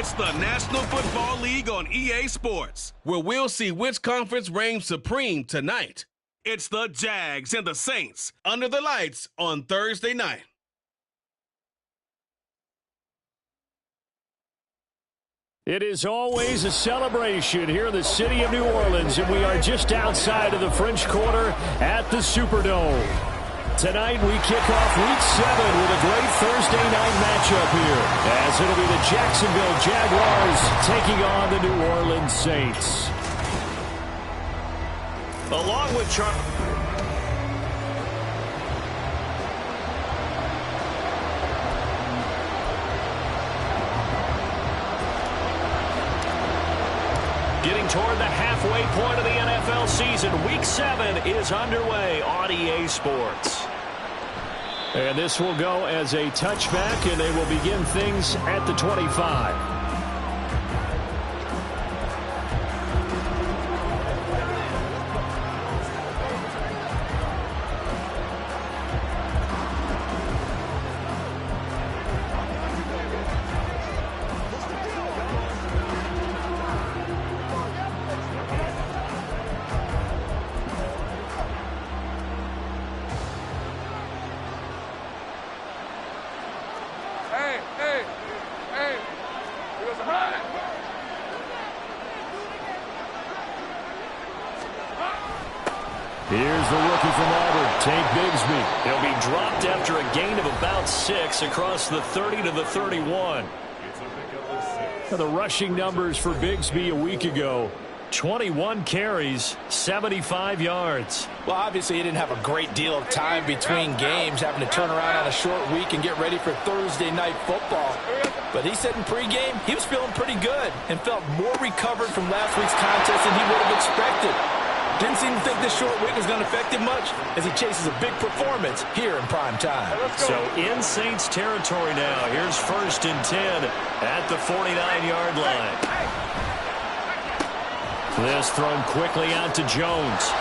It's the National Football League on EA Sports, where we'll see which conference reigns supreme tonight. It's the Jags and the Saints under the lights on Thursday night. It is always a celebration here in the city of New Orleans, and we are just outside of the French Quarter at the Superdome. Tonight we kick off Week 7 with a great Thursday night matchup here, as it'll be the Jacksonville Jaguars taking on the New Orleans Saints. Along with Getting toward the halfway point of the NFL season, Week 7 is underway on EA Sports. And this will go as a touchback, and they will begin things at the 25. Here's the rookie from Auburn, Tank Bigsby. He'll be dropped after a gain of about 6 across the 30 to the 31. The rushing numbers for Bigsby a week ago: 21 carries, 75 yards. Well, obviously he didn't have a great deal of time between games, having to turn around on a short week and get ready for Thursday night football. But he said in pregame he was feeling pretty good and felt more recovered from last week's contest than he would have expected. Didn't seem to think this short week was going to affect him much as he chases a big performance here in prime time. So in Saints territory now. Here's 1st and 10 at the 49-yard line. This thrown quickly out to Jones.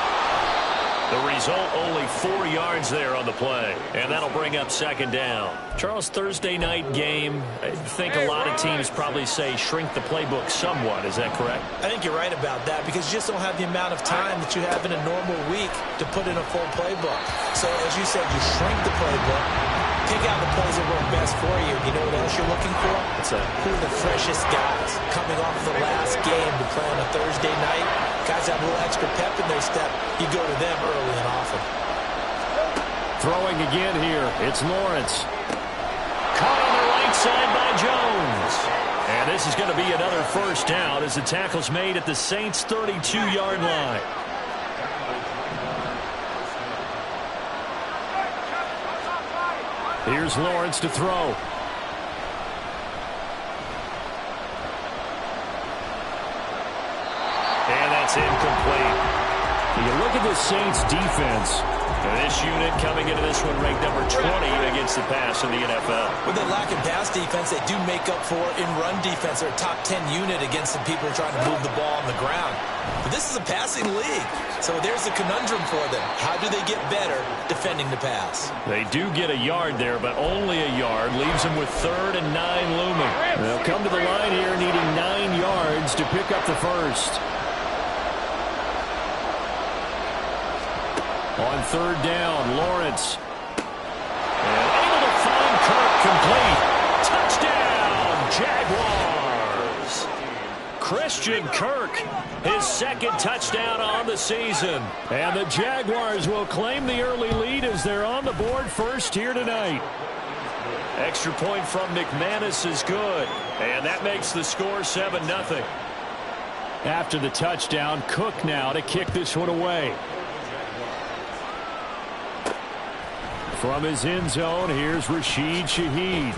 The result, only 4 yards there on the play. And that'll bring up 2nd down. Charles, Thursday night game, I think a lot of teams probably say shrink the playbook somewhat. Is that correct? I think you're right about that because you just don't have the amount of time that you have in a normal week to put in a full playbook. So as you said, you shrink the playbook, pick out the plays that work best for you. You know what else you're looking for? Who are the freshest guys coming off the last game to play on a Thursday night? Guys have a little extra pep in their step. You go to them early and often. Throwing again here. It's Lawrence. Caught on the right side by Jones. And this is going to be another 1st down as the tackle's made at the Saints' 32-yard line. Here's Lawrence to throw. And that's incomplete. You look at the Saints defense. This unit coming into this one ranked number 20 against the pass in the NFL. With the lack of pass defense, they do make up for in run defense. They're a top 10 unit against the people trying to move the ball on the ground. But this is a passing league, so there's a conundrum for them. How do they get better defending the pass? They do get a yard there, but only a yard. Leaves them with 3rd and 9 looming. They'll come to the line here needing 9 yards to pick up the 1st. On 3rd down, Lawrence. And able to find Kirk complete. Touchdown, Jaguars. Christian Kirk, his 2nd touchdown on the season. And the Jaguars will claim the early lead as they're on the board first here tonight. Extra point from McManus is good. And that makes the score 7-0. After the touchdown, Cook now to kick this one away. From his end zone, here's Rashid Shaheed.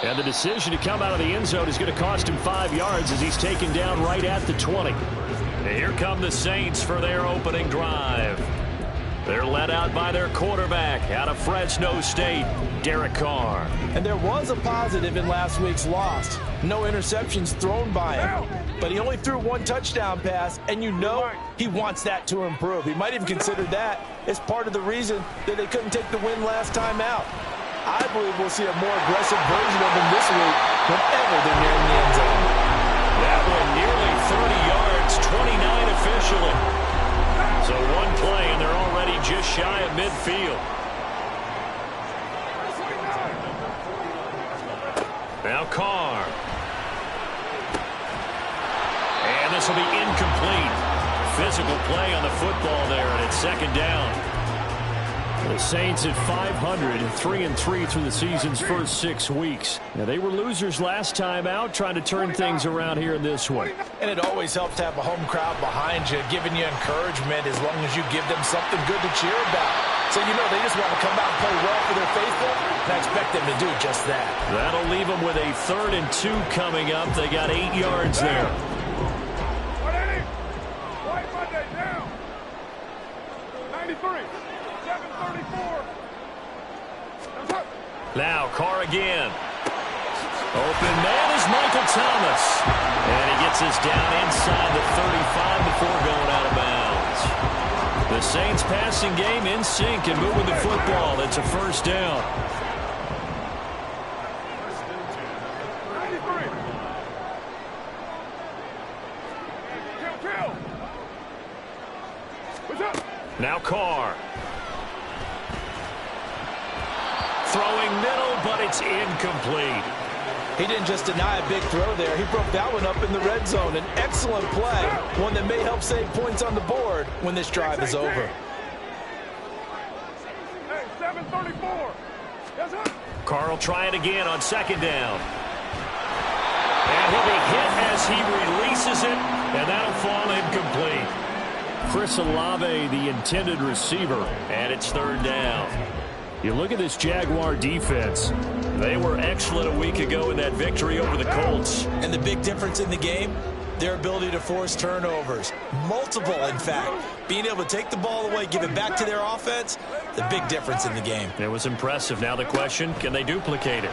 And the decision to come out of the end zone is going to cost him 5 yards as he's taken down right at the 20. Here come the Saints for their opening drive. They're led out by their quarterback out of Fresno State, Derek Carr. And there was a positive in last week's loss. No interceptions thrown by him. But he only threw 1 touchdown pass, and you know he wants that to improve. He might even consider that as part of the reason that they couldn't take the win last time out. I believe we'll see a more aggressive version of him this week whenever they're nearing the end zone. That one nearly 30 yards, 29 officially. So one play, and they're already just shy of midfield. Now Carr. And this will be incomplete. Physical play on the football there, and it's second down. The Saints at 500, 3-3 through the season's first 6 weeks. Now, they were losers last time out, trying to turn things around here in this one. And it always helps to have a home crowd behind you, giving you encouragement as long as you give them something good to cheer about. So, you know, they just want to come out and play well for their faithful, and I expect them to do just that. That'll leave them with a 3rd and 2 coming up. They got 8 yards there. White Monday down. 93. 734. Now Carr again. Open man is Michael Thomas. And he gets us down inside the 35 before going out of bounds. The Saints passing game in sync and moving the football. It's a first down. 93. Kill. What's up? Now Carr. Throwing middle, but it's incomplete. He didn't just deny a big throw there. He broke that one up in the red zone. An excellent play, one that may help save points on the board when this drive is over. Hey, 734. Yes, sir. Carr will try it again on second down. And he'll be hit as he releases it, and that'll fall incomplete. Chris Olave, the intended receiver, and it's third down. You look at this Jaguar defense. They were excellent a week ago in that victory over the Colts. And the big difference in the game, their ability to force turnovers. Multiple, in fact. Being able to take the ball away, give it back to their offense, the big difference in the game. It was impressive. Now the question, can they duplicate it?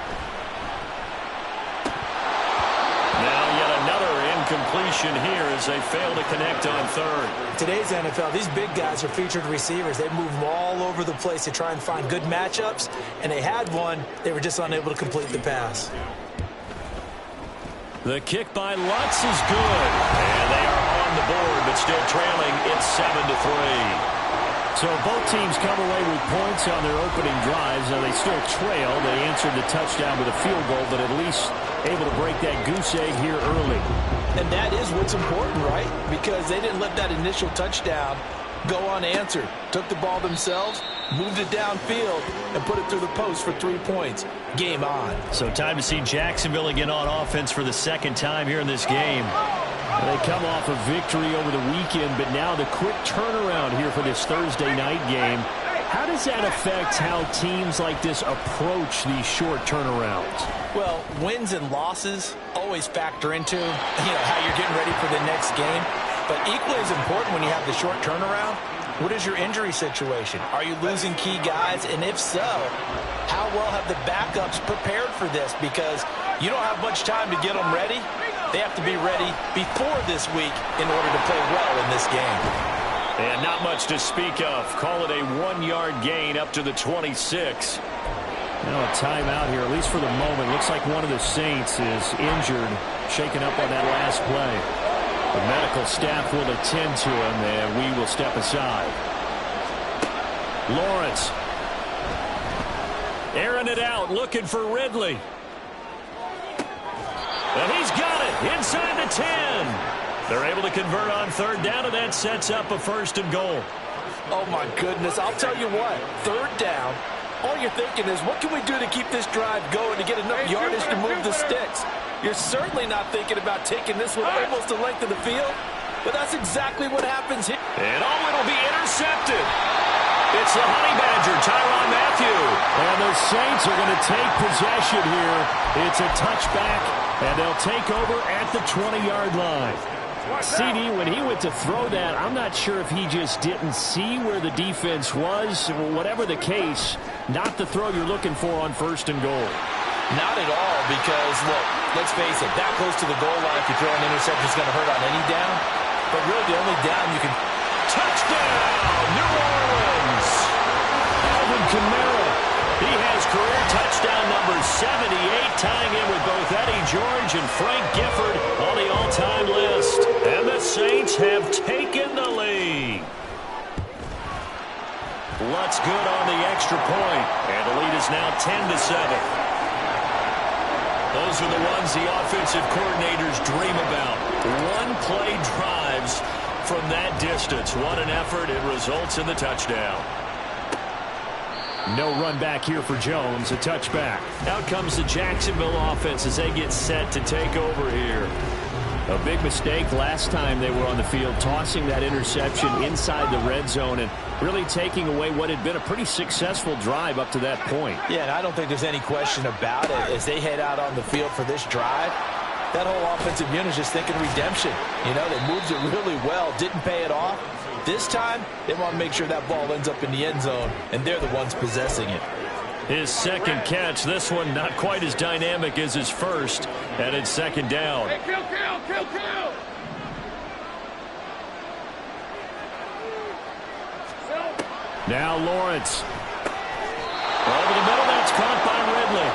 Now yet another incompletion here as they fail to connect on third. Today's NFL, these big guys are featured receivers. They move them all over the place to try and find good matchups, and they had one. They were just unable to complete the pass. The kick by Lutz is good, and they are on the board, but still trailing. It's 7-3. So both teams come away with points on their opening drives. Now they still trail. They answered the touchdown with a field goal, but at least able to break that goose egg here early. And that is what's important, right? Because they didn't let that initial touchdown go unanswered. Took the ball themselves, moved it downfield, and put it through the post for 3 points. Game on. So time to see Jacksonville again on offense for the second time here in this game. They come off a victory over the weekend, but now the quick turnaround here for this Thursday night game. How does that affect how teams like this approach these short turnarounds? Well, wins and losses always factor into, how you're getting ready for the next game. But equally as important when you have the short turnaround, what is your injury situation? Are you losing key guys? And if so, how well have the backups prepared for this? Because you don't have much time to get them ready. They have to be ready before this week in order to play well in this game. And not much to speak of. Call it a 1-yard gain up to the 26. Now a timeout here, at least for the moment. Looks like one of the Saints is injured, shaken up on that last play. The medical staff will attend to him, and we will step aside. Lawrence. Airing it out, looking for Ridley. And he's got it inside the 10. They're able to convert on third down, and that sets up a 1st and goal. Oh, my goodness. I'll tell you what. Third down, all you're thinking is, what can we do to keep this drive going to get enough yardage to move the sticks? You're certainly not thinking about taking this one almost the length of the field, but that's exactly what happens here. And it'll be intercepted. It's the Honey Badger, Tyrann Mathieu. And the Saints are going to take possession here. It's a touchback, and they'll take over at the 20-yard line. CD, when he went to throw that, I'm not sure if he just didn't see where the defense was. Whatever the case, not the throw you're looking for on 1st and goal. Not at all, because, look, let's face it, that close to the goal line, if you throw an interception, is going to hurt on any down. But really, the only down you can... Touchdown, New Orleans! Alvin Kamara, he has career touchdowns. number 78, tying in with both Eddie George and Frank Gifford on the all-time list. And the Saints have taken the lead. Lutz good on the extra point, and the lead is now 10-7. Those are the ones the offensive coordinators dream about. One-play drives from that distance. What an effort. It results in the touchdown. No run back here for Jones, a touchback. Out comes the Jacksonville offense as they get set to take over here. A big mistake last time they were on the field, tossing that interception inside the red zone and really taking away what had been a pretty successful drive up to that point. Yeah, and I don't think there's any question about it. As they head out on the field for this drive, that whole offensive unit is just thinking redemption. You know, they moved it really well, didn't pay it off. This time, they want to make sure that ball ends up in the end zone, and they're the ones possessing it. His second catch, this one not quite as dynamic as his first, and it's second down. Hey, kill! Now Lawrence. Over the middle, that's caught by Ridley.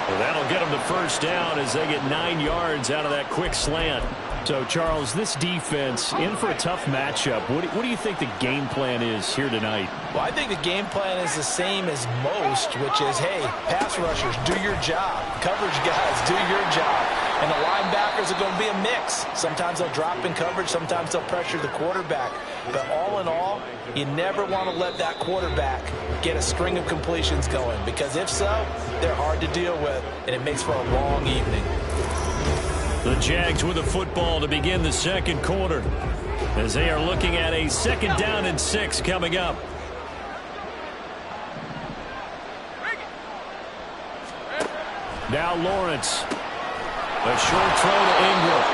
Well, that'll get them the first down as they get 9 yards out of that quick slant. So, Charles, this defense in for a tough matchup. What do you think the game plan is here tonight? Well, I think the game plan is the same as most, which is, hey, pass rushers, do your job. Coverage guys, do your job. And the linebackers are going to be a mix. Sometimes they'll drop in coverage. Sometimes they'll pressure the quarterback. But all in all, you never want to let that quarterback get a string of completions going, because if so, they're hard to deal with, and it makes for a long evening. The Jags with the football to begin the second quarter as they are looking at a 2nd down and 6 coming up. Now Lawrence. A short throw to Ingram.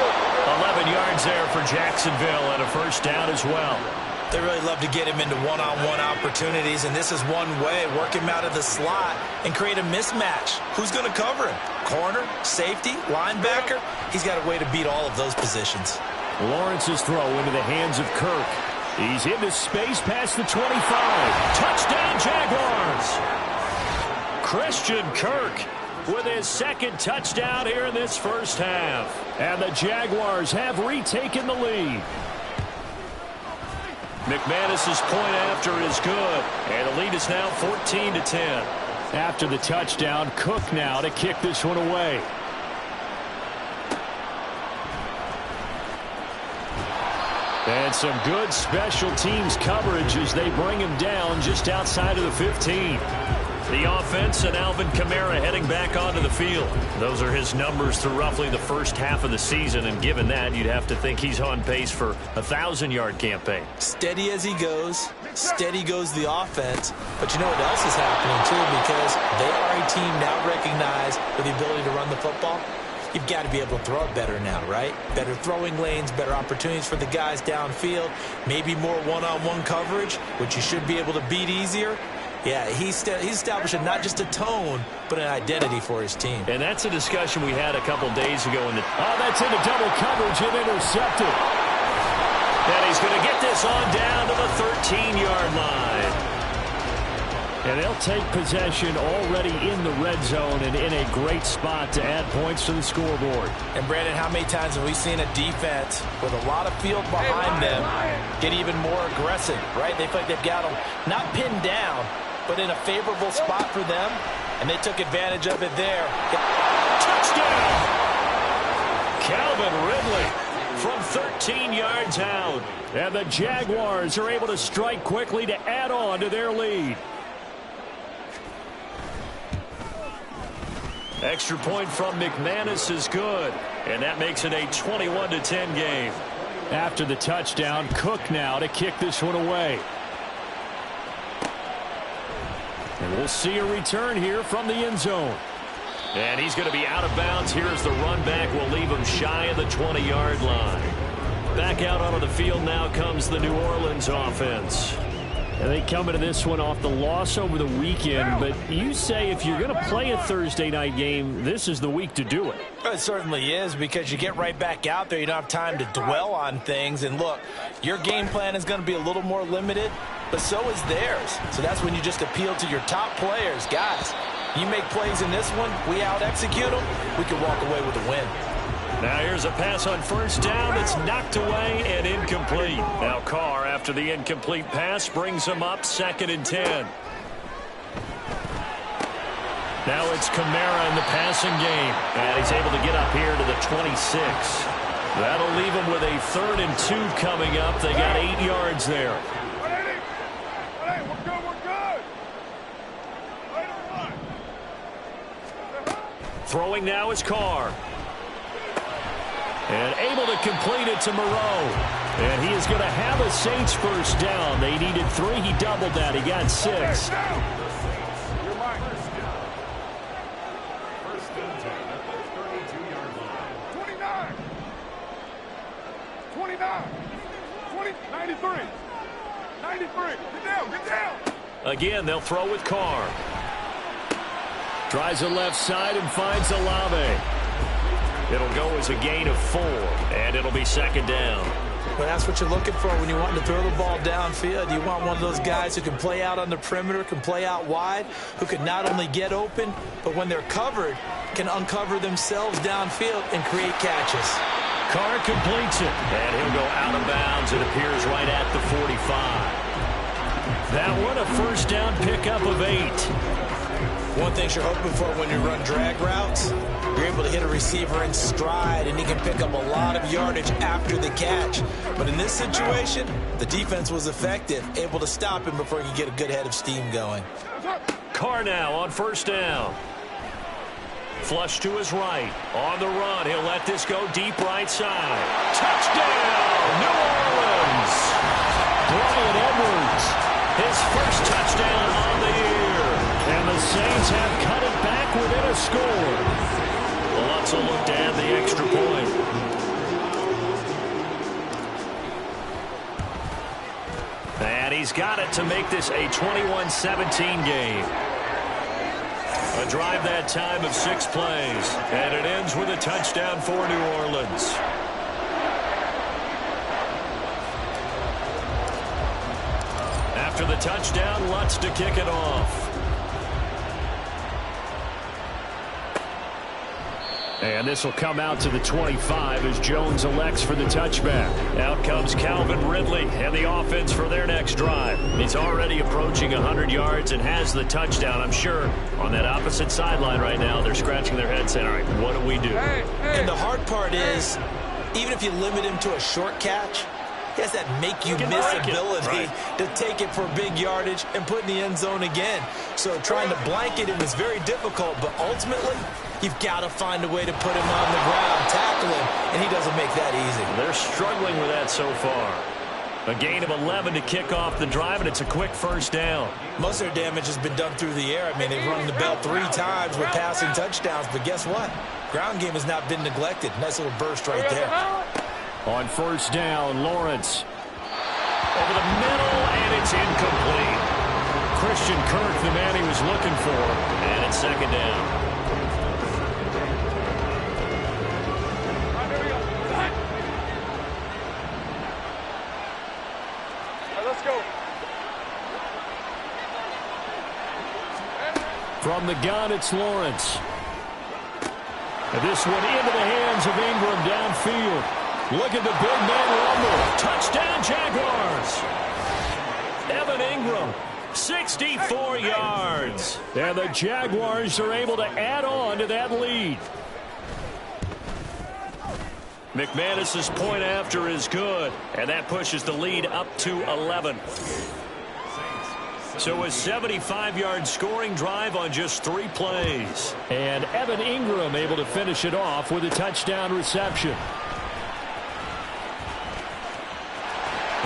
11 yards there for Jacksonville and a first down as well. They really love to get him into one-on-one opportunities, and this is one way. Work him out of the slot and create a mismatch. Who's going to cover him? Corner, safety, linebacker? He's got a way to beat all of those positions. Lawrence's throw into the hands of Kirk. He's into space past the 25. Touchdown, Jaguars! Christian Kirk with his second touchdown here in this first half. And the Jaguars have retaken the lead. McManus's point after is good, and the lead is now 14-10. After the touchdown, Cook now to kick this one away. And some good special teams coverage as they bring him down just outside of the 15. The offense and Alvin Kamara heading back onto the field. Those are his numbers through roughly the first half of the season, and given that, you'd have to think he's on pace for a 1,000-yard campaign. Steady as he goes, steady goes the offense. But you know what else is happening, too, because they are a team now recognized with the ability to run the football. You've got to be able to throw it better now, right? Better throwing lanes, better opportunities for the guys downfield, maybe more one-on-one coverage, which you should be able to beat easier. Yeah, he's establishing not just a tone, but an identity for his team. And that's a discussion we had a couple days ago. That's into double coverage and intercepted. And he's going to get this on down to the 13-yard line. And they'll take possession already in the red zone and in a great spot to add points to the scoreboard. And, Brandon, how many times have we seen a defense with a lot of field behind them get even more aggressive, right? They feel like they've got them not pinned down, but in a favorable spot for them, and they took advantage of it there. Touchdown! Calvin Ridley from 13 yards out. And the Jaguars are able to strike quickly to add on to their lead. Extra point from McManus is good, and that makes it a 21-10 game. After the touchdown, Cook now to kick this one away. And we'll see a return here from the end zone. And he's going to be out of bounds. Here's the run back. We'll leave him shy of the 20-yard line. Back out onto the field now comes the New Orleans offense. And they come into this one off the loss over the weekend, but you say if you're going to play a Thursday night game, this is the week to do it. It certainly is, because you get right back out there. You don't have time to dwell on things. And look, your game plan is going to be a little more limited, but so is theirs. So that's when you just appeal to your top players. Guys, You make plays in this one, we out-execute them, we can walk away with a win. Now here's a pass on first down that's knocked away and incomplete. Now Carr, after the incomplete pass, brings him up 2nd and 10. Now it's Kamara in the passing game. And he's able to get up here to the 26. That'll leave him with a 3rd and 2 coming up. They got 8 yards there. Hey, we're good, we're good. Throwing now is Carr. And able to complete it to Moreau. And he is going to have a Saints first down. They needed 3. He doubled that. He got 6. You're right. 29. 29. 20. 93. 93. Get down, get down. Again, they'll throw with Carr. Tries the left side and finds Olave. It'll go as a gain of 4, and it'll be 2nd down. Well, that's what you're looking for when you want to throw the ball downfield. You want one of those guys who can play out on the perimeter, can play out wide, who can not only get open, but when they're covered, can uncover themselves downfield and create catches. Carr completes it, and he'll go out of bounds. It appears right at the 45. That one a first down pickup of 8. One thing you're hoping for when you run drag routes, you're able to hit a receiver in stride, and he can pick up a lot of yardage after the catch. But in this situation, the defense was effective, able to stop him before he could get a good head of steam going. Carr now on first down. Flush to his right. On the run, he'll let this go deep right side. Touchdown, New Orleans! Bryan Edwards, his first touchdown on the year. And the Saints have cut it back within a score. Lots of look to add the extra point. And he's got it to make this a 21-17 game. A drive that time of 6 plays. And it ends with a touchdown for New Orleans. After the touchdown, Lutz to kick it off. And this will come out to the 25 as Jones elects for the touchback. Out comes Calvin Ridley and the offense for their next drive. He's already approaching 100 yards and has the touchdown. I'm sure on that opposite sideline right now, they're scratching their heads saying, all right, what do we do? And the hard part is, even if you limit him to a short catch, he has that make-you-miss ability to take it for big yardage and put in the end zone again. So trying to blanket him is very difficult, but ultimately, you've got to find a way to put him on the ground, tackle him, and he doesn't make that easy. They're struggling with that so far. A gain of 11 to kick off the drive, and it's a quick first down. Most of their damage has been done through the air. I mean, they've rung the bell 3 times with passing touchdowns, but guess what? Ground game has not been neglected. Nice little burst right there. On first down, Lawrence. Over the middle, and it's incomplete. Christian Kirk, the man he was looking for, and it's 2nd down. Let's go. From the gun, it's Lawrence. And this one into the hands of Ingram downfield. Look at the big man rumble. Touchdown, Jaguars. Evan Ingram, 64 yards. And the Jaguars are able to add on to that lead. McManus's point after is good, and that pushes the lead up to 11. So a 75-yard scoring drive on just 3 plays. And Evan Ingram able to finish it off with a touchdown reception.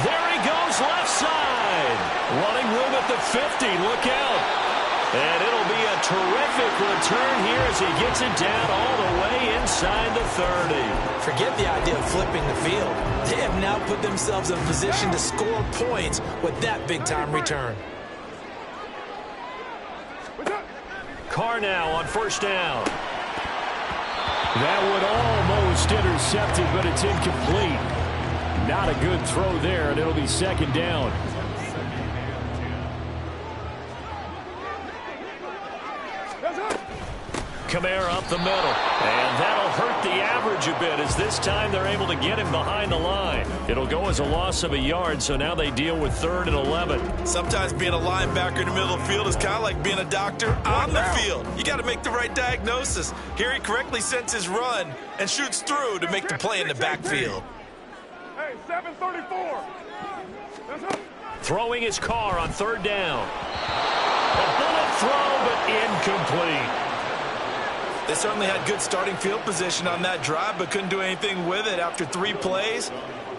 There he goes, left side. Running room at the 50. Look out. And it'll be a terrific return here as he gets it down all the way inside the 30. Forget the idea of flipping the field. They have now put themselves in a position to score points with that big-time return. Carr now on first down. That one almost intercepted, but it's incomplete. Not a good throw there, and it'll be 2nd down. Yes, Kamara up the middle. And that'll hurt the average a bit as this time they're able to get him behind the line. It'll go as a loss of a yard, so now they deal with 3rd and 11. Sometimes being a linebacker in the middle of the field is kind of like being a doctor on the field. You got to make the right diagnosis. Here he correctly sets his run and shoots through to make the play in the backfield. Hey, 734. Throwing his car on 3rd down. A bullet throw, but incomplete. They certainly had good starting field position on that drive, but couldn't do anything with it after 3 plays.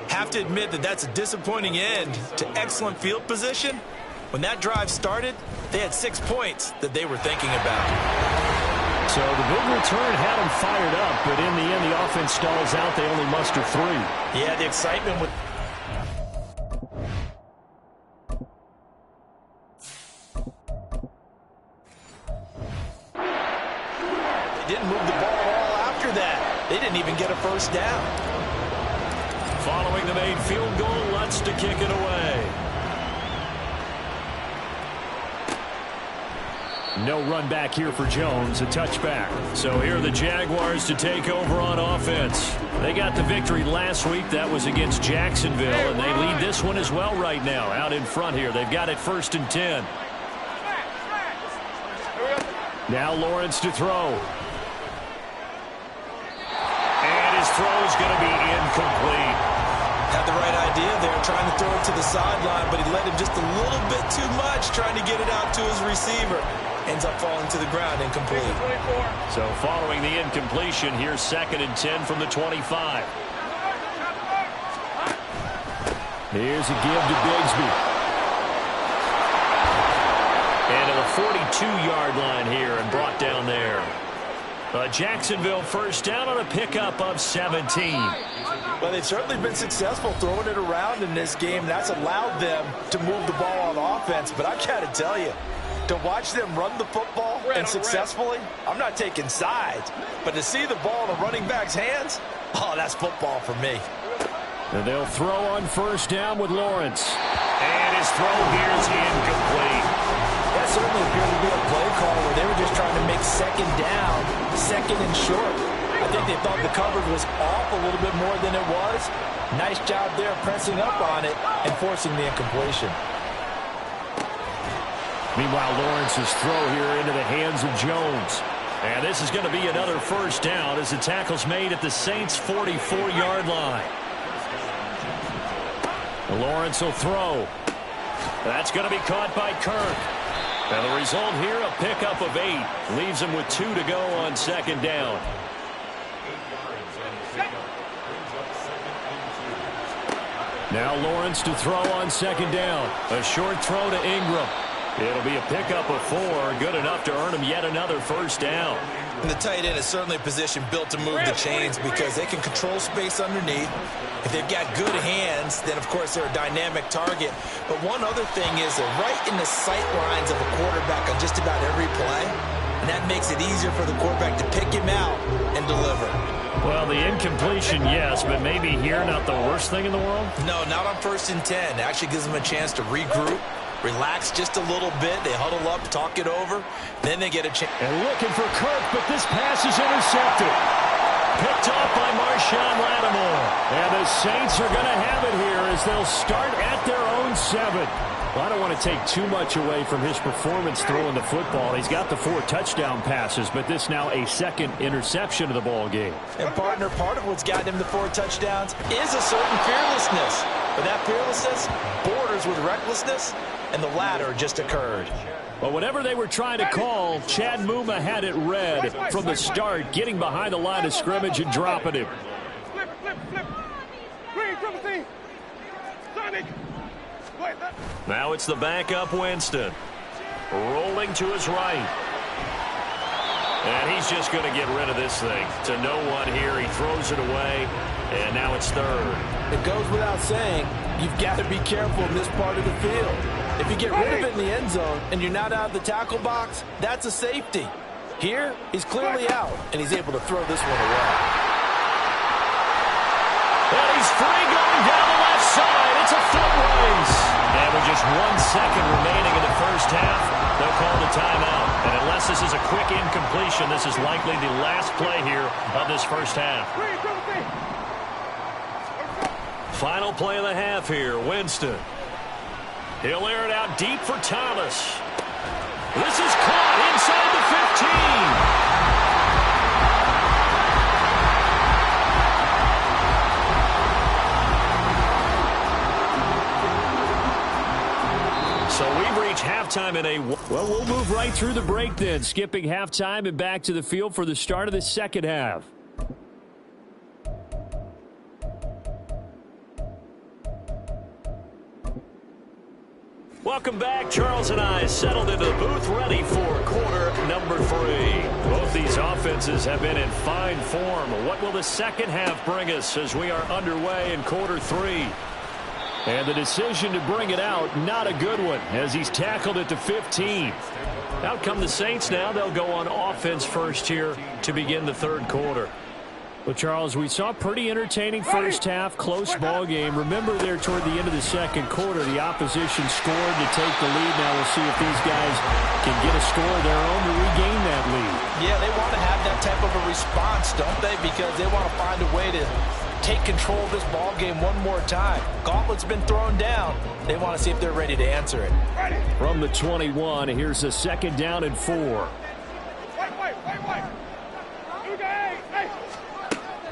Have to admit that that's a disappointing end to excellent field position. When that drive started, they had 6 points that they were thinking about. So the big return had them fired up, but in the end, the offense stalls out. They only muster 3. Yeah, the excitement with... They didn't move the ball at all after that. They didn't even get a first down. Following the made field goal, Lutz to kick it away. No run back here for Jones, a touchback. So here are the Jaguars to take over on offense. They got the victory last week. That was against Jacksonville, and they lead this one as well right now. Out in front here, they've got it 1st and 10. Now Lawrence to throw. And his throw is going to be incomplete. Had the right idea there, trying to throw it to the sideline, but he let him just a little bit too much, trying to get it out to his receiver. Ends up falling to the ground, incomplete. So following the incompletion, here's 2nd and 10 from the 25. Here's a give to Bigsby. And to the 42-yard line here and brought down there. Jacksonville first down on a pickup of 17. Well, they've certainly been successful throwing it around in this game. That's allowed them to move the ball on offense. But I got to tell you, to watch them run the football and successfully, I'm not taking sides. But to see the ball in a running back's hands, oh, that's football for me. And they'll throw on first down with Lawrence. And his throw here is incomplete. That certainly appeared to be a play call where they were just trying to make 2nd down, 2nd and short. I think they thought the coverage was off a little bit more than it was. Nice job there pressing up on it and forcing the incompletion. Meanwhile, Lawrence's throw here into the hands of Jones. And this is going to be another first down as the tackle's made at the Saints' 44-yard line. Lawrence will throw. That's going to be caught by Kirk. And the result here, a pickup of 8. Leaves him with 2 to go on 2nd down. Now Lawrence to throw on 2nd down. A short throw to Ingram. It'll be a pickup of 4, good enough to earn him yet another first down. And the tight end is certainly a position built to move the chains because they can control space underneath. If they've got good hands, then of course they're a dynamic target. But one other thing is they're right in the sight lines of a quarterback on just about every play. And that makes it easier for the quarterback to pick him out and deliver. Well, the incompletion, yes, but maybe here not the worst thing in the world? No, not on 1st and 10. It actually gives them a chance to regroup, relax just a little bit. They huddle up, talk it over. Then they get a chance. And looking for Kirk, but this pass is intercepted. Picked off by Marshawn Lattimore. And the Saints are going to have it here as they'll start at their own 7. Well, I don't want to take too much away from his performance throwing the football. He's got the 4 touchdown passes, but this now a 2nd interception of the ball game. And partner, part of what's gotten him the 4 touchdowns is a certain fearlessness. But that fearlessness borders with recklessness, and the latter just occurred. Well, whatever they were trying to call, Chad Muma had it read from the start, getting behind the line of scrimmage and dropping him. Flip. Green, 17. Sonic. Now it's the backup Winston. Rolling to his right. And he's just going to get rid of this thing. To no one here. He throws it away. And now it's 3rd. It goes without saying, you've got to be careful in this part of the field. If you get rid of it in the end zone and you're not out of the tackle box, that's a safety. Here, he's clearly out, and he's able to throw this one away. And he's free going down the left side. It's a foot race. And with just 1 second remaining in the first half, they'll call the timeout. And unless unless this is a quick incompletion, this is likely the last play here of this first half. Final play of the half here, Winston. He'll air it out deep for Thomas. This is caught inside the 15. So we've reached halftime in a... Well, we'll move right through the break then, skipping halftime and back to the field for the start of the second half. Welcome back. Charles and I settled into the booth ready for quarter number 3. Both these offenses have been in fine form. What will the second half bring us as we are underway in quarter 3? And the decision to bring it out, not a good one, as he's tackled at the 15. Out come the Saints now. They'll go on offense first here to begin the third quarter. Well, Charles, we saw a pretty entertaining first half, close ball game. Remember there toward the end of the second quarter, the opposition scored to take the lead. Now we'll see if these guys can get a score of their own to regain that lead. Yeah, they want to have that type of a response, don't they? Because they want to find a way to take control of this ball game one more time. Gauntlet's been thrown down. They want to see if they're ready to answer it. From the 21, here's a 2nd down and 4.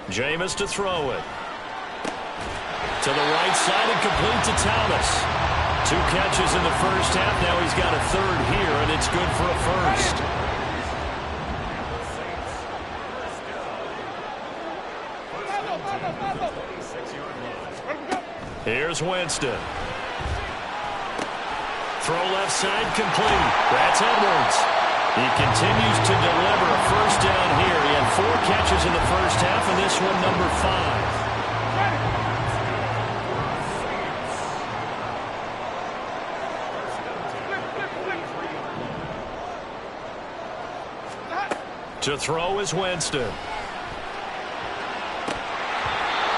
Jameis to throw it. To the right side and complete to Thomas. 2 catches in the first half. Now he's got a 3rd here, and it's good for a first. Here's Winston. Throw left side complete. That's Edwards. He continues to deliver a first down here. He had 4 catches in the first half, and this one number 5. To throw is Winston.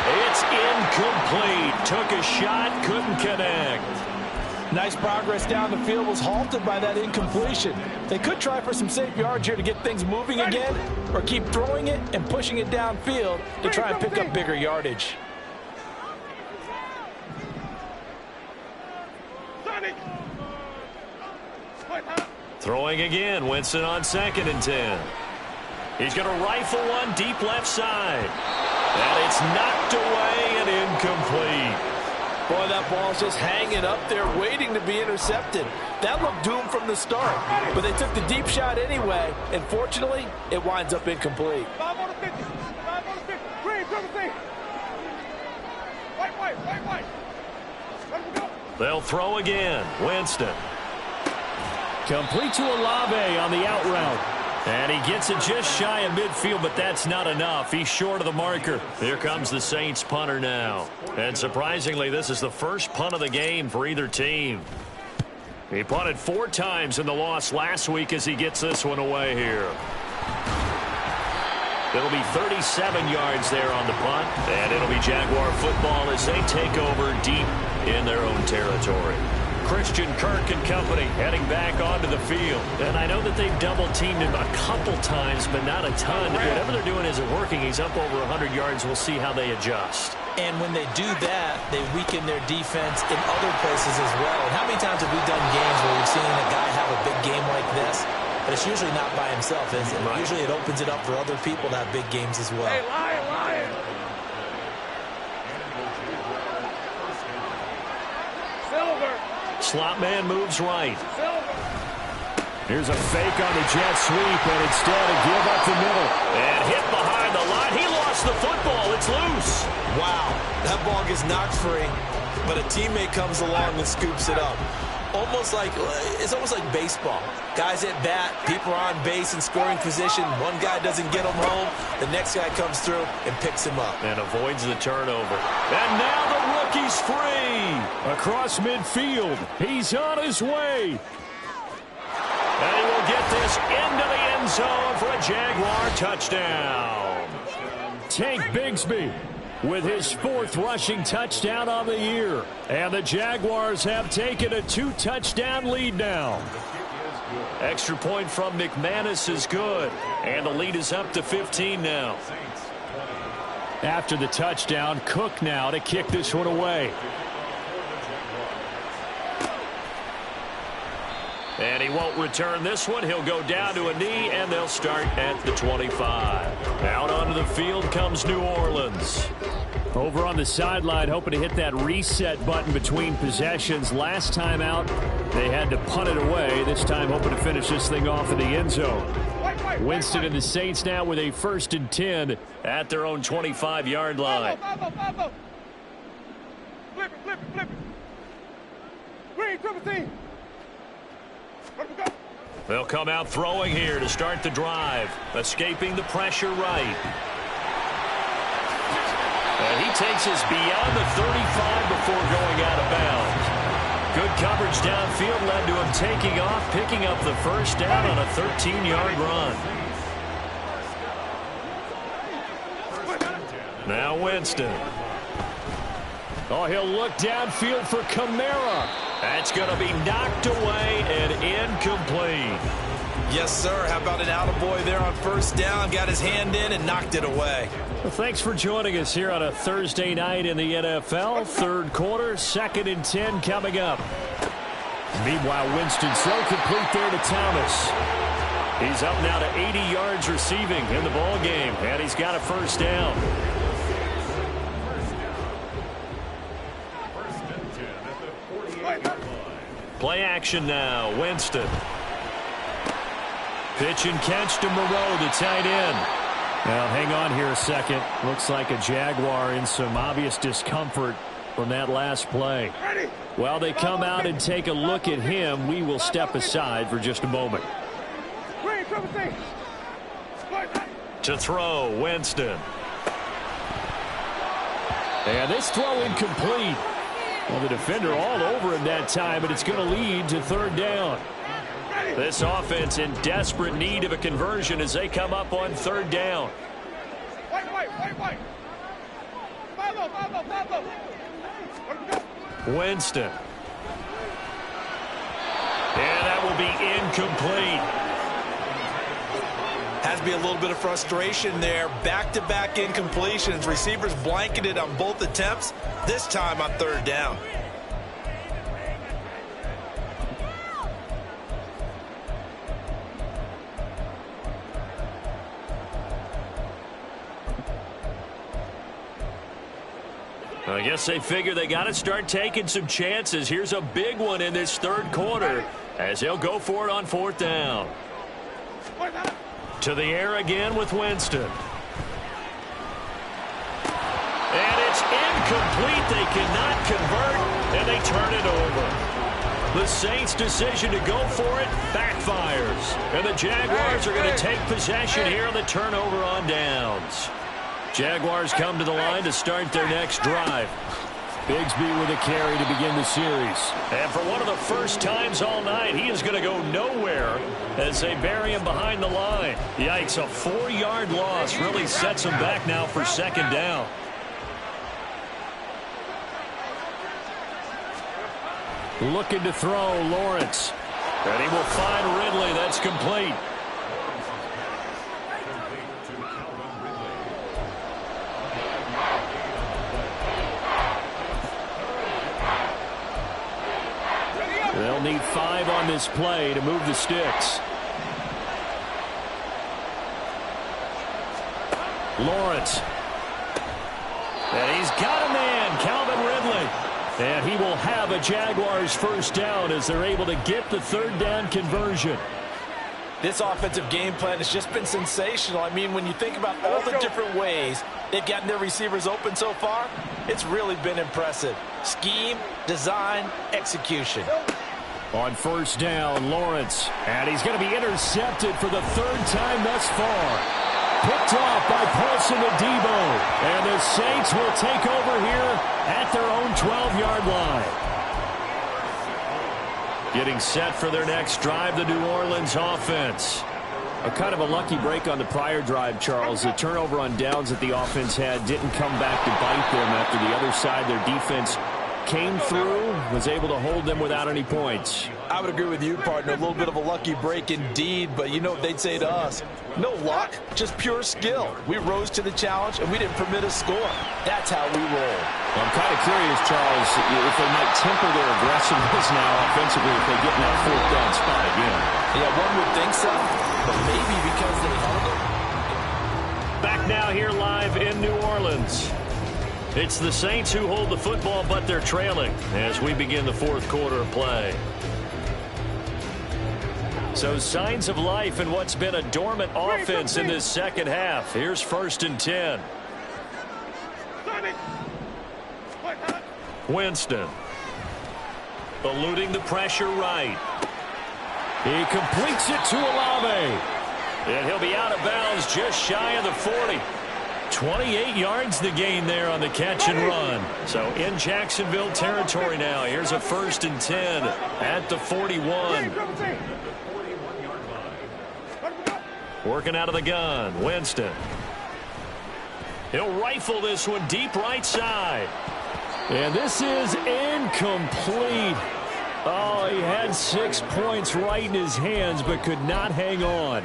It's incomplete. Took a shot, couldn't connect. Nice progress down the field, was halted by that incompletion. They could try for some safe yards here to get things moving again, or keep throwing it and pushing it downfield to try and pick up bigger yardage. Throwing again, Winston on 2nd and 10. He's going to rifle one deep left side. And it's knocked away and incomplete. Boy, that ball's just hanging up there, waiting to be intercepted. That looked doomed from the start, but they took the deep shot anyway, and fortunately, it winds up incomplete. They'll throw again. Winston. Complete to Olave on the out route. And he gets it just shy of midfield, but that's not enough. He's short of the marker. Here comes the Saints punter now. And surprisingly, this is the first punt of the game for either team. He punted 4 times in the loss last week as he gets this one away here. It'll be 37 yards there on the punt. And it'll be Jaguar football as they take over deep in their own territory. Christian Kirk and company heading back onto the field. And I know that they've double-teamed him a couple times, but not a ton. Whatever they're doing isn't working. He's up over 100 yards. We'll see how they adjust. And when they do that, they weaken their defense in other places as well. And how many times have we done games where we've seen a guy have a big game like this? But it's usually not by himself, is it? Right. Usually it opens it up for other people to have big games as well. Hey, lion! Silver! Slot man moves right. Here's a fake on the jet sweep, and instead a give up the middle. And hit behind the line. He lost the football. It's loose. Wow, that ball gets knocked free, but a teammate comes along and scoops it up. It's almost like baseball. Guys at bat, people are on base in scoring position. One guy doesn't get him home. The next guy comes through and picks him up. And avoids the turnover. And now the rookie's free. Across midfield. He's on his way. And he will get this into the end zone for a Jaguar touchdown. Tank Bigsby with his 4th rushing touchdown on the year. And the Jaguars have taken a 2-touchdown lead now. Extra point from McManus is good. And the lead is up to 15 now. After the touchdown, Cook now to kick this one away. And he won't return this one. He'll go down to a knee, and they'll start at the 25. Out onto the field comes New Orleans. Over on the sideline, hoping to hit that reset button between possessions. Last time out, they had to punt it away. This time, hoping to finish this thing off in the end zone. Winston and the Saints now with a 1st and 10 at their own 25-yard line. Flip it. Green, 17. They'll come out throwing here to start the drive. Escaping the pressure right. And he takes us beyond the 35 before going out of bounds. Good coverage downfield led to him taking off, picking up the first down on a 13-yard run. Now Winston. Oh, he'll look downfield for Kamara. That's going to be knocked away and incomplete. Yes, sir. How about an attaboy there on 1st down? Got his hand in and knocked it away. Well, thanks for joining us here on a Thursday night in the NFL. 3rd quarter, 2nd and 10 coming up. Meanwhile, Winston throw complete there to Thomas. He's up now to 80 yards receiving in the ball game, and he's got a 1st down. Play action now. Winston. Pitch and catch to Moreau, the tight end. Now, hang on here a second. Looks like a Jaguar in some obvious discomfort from that last play. While they come out and take a look at him, we will step aside for just a moment. To throw, Winston. And this throw incomplete. Well, the defender all over him that time, but it's going to lead to 3rd down. This offense in desperate need of a conversion as they come up on 3rd down. Winston. And that will be incomplete. Has to be a little bit of frustration there. Back-to-back incompletions. Receivers blanketed on both attempts, this time on 3rd down. I guess they figure they got to start taking some chances. Here's a big one in this 3rd quarter as they'll go for it on 4th down. To the air again with Winston. And it's incomplete. They cannot convert, and they turn it over. The Saints' decision to go for it backfires. And the Jaguars are going to take possession here on the turnover on downs. Jaguars come to the line to start their next drive. Bigsby with a carry to begin the series. And for one of the first times all night, he is going to go nowhere as they bury him behind the line. Yikes, a 4-yard loss really sets him back now for 2nd down. Looking to throw, Lawrence. And he will find Ridley. That's complete. They'll need 5 on this play to move the sticks. Lawrence. And he's got a man, Calvin Ridley. And he will have a Jaguars 1st down as they're able to get the 3rd down conversion. This offensive game plan has just been sensational. I mean, when you think about all the different ways they've gotten their receivers open so far, it's really been impressive. Scheme, design, execution. On 1st down, Lawrence. And he's going to be intercepted for the 3rd time thus far. Picked off by Paulson Adebo. And the Saints will take over here at their own 12-yard line. Getting set for their next drive, the New Orleans offense. A kind of a lucky break on the prior drive, Charles. The turnover on downs that the offense had didn't come back to bite them after the other side. Their defense came through, was able to hold them without any points. I would agree with you, partner. A little bit of a lucky break indeed, but you know what they'd say to us? No luck, just pure skill. We rose to the challenge, and we didn't permit a score. That's how we roll. Well, I'm kind of curious, Charles, if they might temper their aggressiveness now offensively if they get in that fourth down spot again. Yeah, one would think so, but maybe because they held it. Back now here live in New Orleans. It's the Saints who hold the football, but they're trailing as we begin the fourth quarter of play. So signs of life in what's been a dormant offense in this second half. Here's 1st and 10. Winston. Eluding the pressure right. He completes it to Olave. And he'll be out of bounds just shy of the 40. 28 yards the gain there on the catch and run. So in Jacksonville territory now. Here's a 1st and 10 at the 41. Working out of the gun, Winston. He'll rifle this one deep right side. And this is incomplete. Oh, he had 6 points right in his hands, but could not hang on.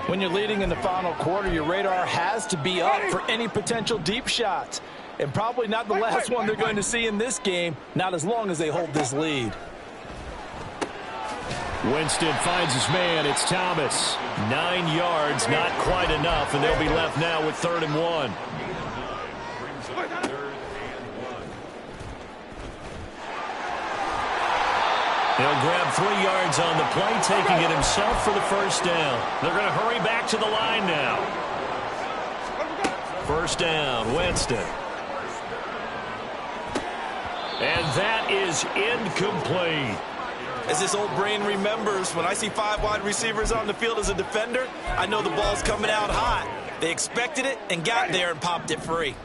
When you're leading in the final quarter, your radar has to be up for any potential deep shots. And probably not the last one they're going to see in this game, not as long as they hold this lead. Winston finds his man. It's Thomas. 9 yards, not quite enough, and they'll be left now with 3rd and 1. He'll grab 3 yards on the play, taking it himself for the first down. They're going to hurry back to the line now. First down, Winston. And that is incomplete. As this old brain remembers, when I see 5 wide receivers on the field as a defender, I know the ball's coming out hot. They expected it and got there and popped it free.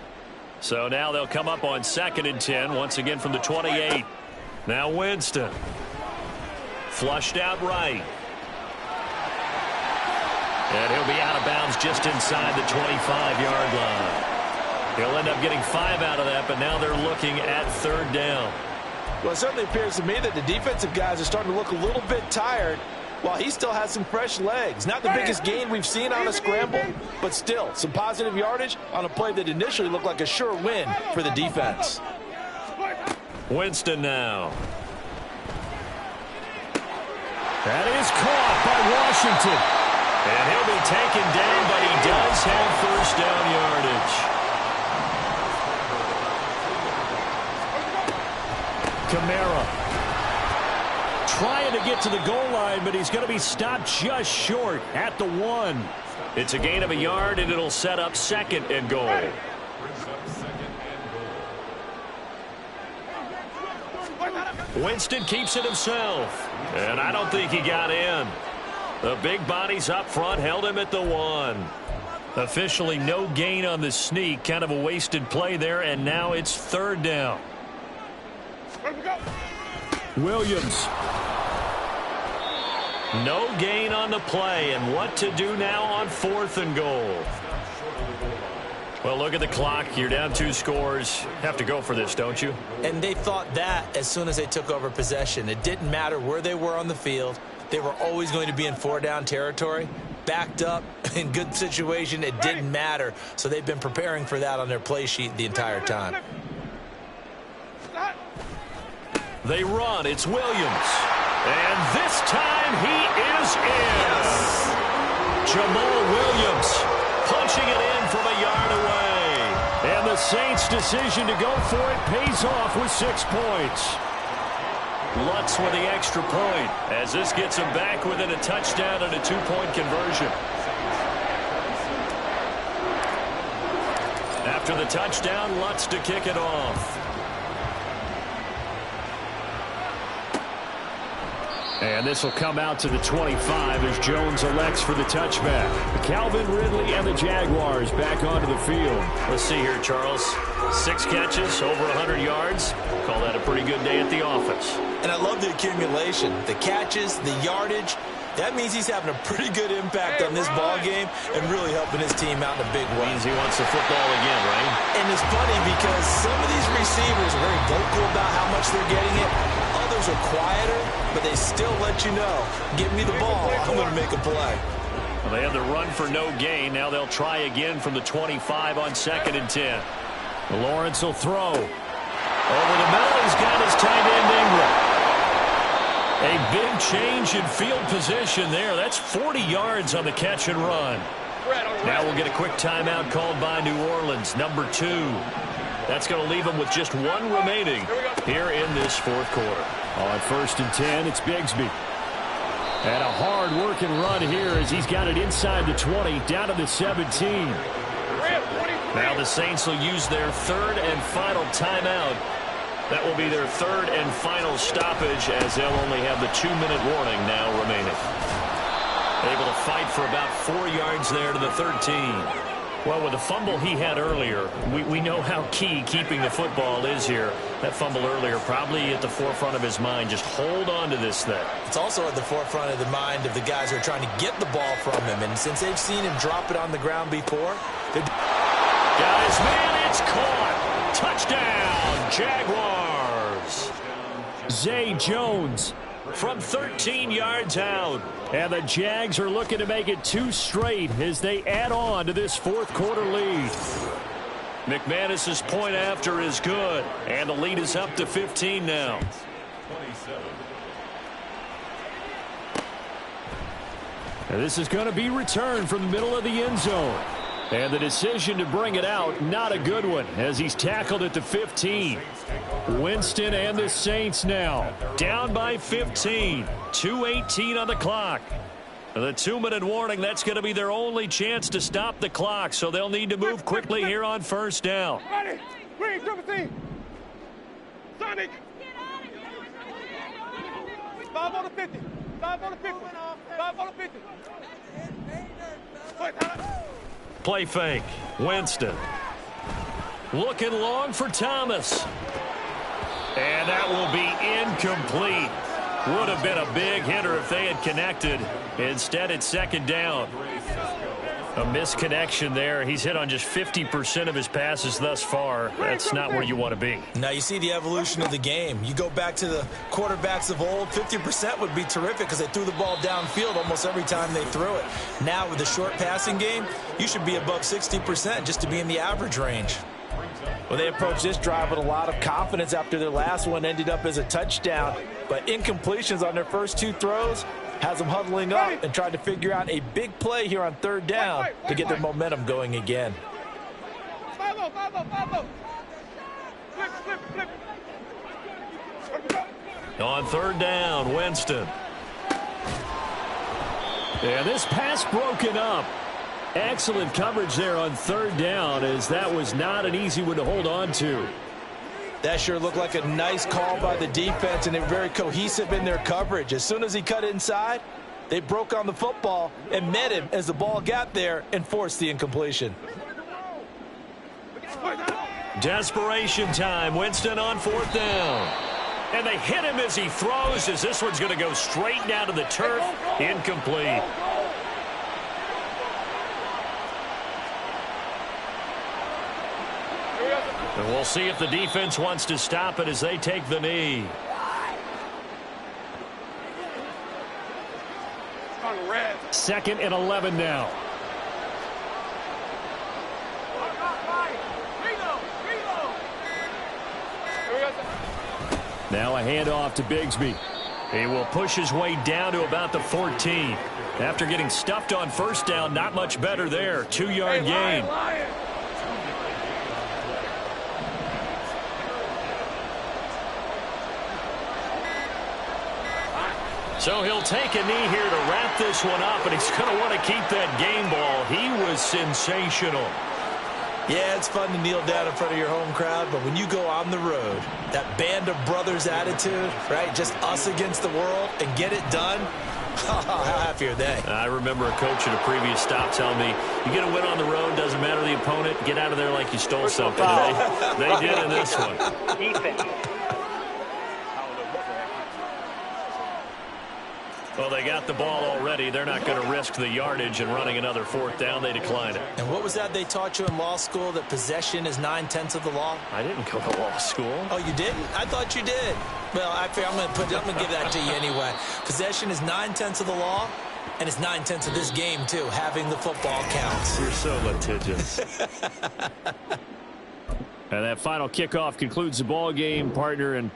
So now they'll come up on 2nd and 10, once again from the 28. Now Winston. Flushed out right. And he'll be out of bounds just inside the 25-yard line. He'll end up getting 5 out of that, but now they're looking at 3rd down. Well, it certainly appears to me that the defensive guys are starting to look a little bit tired while he still has some fresh legs. Not the biggest gain we've seen on a scramble, but still some positive yardage on a play that initially looked like a sure win for the defense. Winston now. That is caught by Washington. And he'll be taken down, but he does have 1st down yardage. Kamara trying to get to the goal line, but he's going to be stopped just short at the 1. It's a gain of 1 yard, and it'll set up 2nd and goal. Winston keeps it himself, and I don't think he got in. The big bodies up front held him at the 1. Officially no gain on the sneak, kind of a wasted play there, and now it's 3rd down. Williams. No gain on the play, and what to do now on 4th and goal. Well, look at the clock. You're down 2 scores. Have to go for this, don't you? And they thought that as soon as they took over possession. It didn't matter where they were on the field. They were always going to be in 4-down territory. Backed up, in good situation, it didn't matter. So they've been preparing for that on their play sheet the entire time. They run. It's Williams. And this time he is in. Jamal Williams punching it in from 1 yard away. And the Saints' decision to go for it pays off with 6 points. Lutz with the extra point as this gets him back within a touchdown and a 2-point conversion. After the touchdown, Lutz to kick it off. And this will come out to the 25 as Jones elects for the touchback. Calvin Ridley and the Jaguars back onto the field. Let's see here, Charles. 6 catches, over 100 yards. Call that a pretty good day at the office. And I love the accumulation, the catches, the yardage. That means he's having a pretty good impact on this ball game and really helping his team out in a big way. Means he wants the football again, right? And it's funny because some of these receivers are very vocal about how much they're getting it. Others are quieter, but they still let you know, give me the ball, I'm going to make a play. Well, they had the run for no gain. Now they'll try again from the 25 on 2nd and 10. Lawrence will throw. Over the middle, he's got his tight end Ingram. A big change in field position there. That's 40 yards on the catch and run. Now we'll get a quick timeout called by New Orleans, number 2. That's going to leave them with just 1 remaining here in this 4th quarter. On 1st and 10, it's Bigsby. And a hard-working run here as he's got it inside the 20, down to the 17. Now the Saints will use their 3rd and final timeout. That will be their 3rd and final stoppage as they'll only have the 2-minute warning now remaining. Able to fight for about 4 yards there to the 13. Well, with the fumble he had earlier, we know how key keeping the football is here. That fumble earlier probably at the forefront of his mind. Just hold on to this thing. It's also at the forefront of the mind of the guys who are trying to get the ball from him. And since they've seen him drop it on the ground before, guys, man, it's caught. Touchdown, Jaguars. Zay Jones from 13 yards out. And the Jags are looking to make it 2 straight as they add on to this 4th quarter lead. McManus's point after is good. And the lead is up to 15 now. And this is going to be returned from the middle of the end zone. And the decision to bring it out, not a good one, as he's tackled at the 15. Winston and the Saints now down by 15. 2:18 on the clock. The 2-minute warning, that's going to be their only chance to stop the clock, so they'll need to move quickly here on 1st down. Ready? Green, 17. Sonic. 5 on the 50. 5 on the 50. 5 on the 50. Play fake. Winston. Looking long for Thomas. And that will be incomplete. Would have been a big hitter if they had connected. Instead, it's 2nd down. A misconnection there. He's hit on just 50% of his passes thus far. That's not where you want to be. Now you see the evolution of the game. You go back to the quarterbacks of old, 50% would be terrific because they threw the ball downfield almost every time they threw it. Now with the short passing game, you should be above 60% just to be in the average range. Well, they approached this drive with a lot of confidence after their last one ended up as a touchdown. But incompletions on their first 2 throws has them huddling up and trying to figure out a big play here on 3rd down to get their momentum going again. On 3rd down, Winston. And this pass broken up. Excellent coverage there on 3rd down, as that was not an easy one to hold on to. That sure looked like a nice call by the defense, and they were very cohesive in their coverage. As soon as he cut inside, they broke on the football and met him as the ball got there and forced the incompletion. Desperation time. Winston on 4th down. And they hit him as he throws, as this one's going to go straight down to the turf. Incomplete. And we'll see if the defense wants to stop it as they take the knee. Second and 11 now. Now a handoff to Bigsby. He will push his way down to about the 14. After getting stuffed on 1st down, not much better there. 2-yard gain. So he'll take a knee here to wrap this one up, and he's going to want to keep that game ball. He was sensational. Yeah, it's fun to kneel down in front of your home crowd, but when you go on the road, that band of brothers attitude, right, just us against the world, and get it done, how happy are they? I remember a coach at a previous stop telling me, you get a win on the road, doesn't matter the opponent, get out of there like you stole something. They did in this one. Well, they got the ball already. They're not going to risk the yardage and running another fourth down. They decline it. And what was that they taught you in law school, that possession is 9/10 of the law? I didn't go to law school. Oh, you didn't? I thought you did. Well, I'm going to give that to you anyway. Possession is 9/10 of the law, and it's 9/10 of this game, too. Having the football counts. You're so litigious. And that final kickoff concludes the ball game, partner. And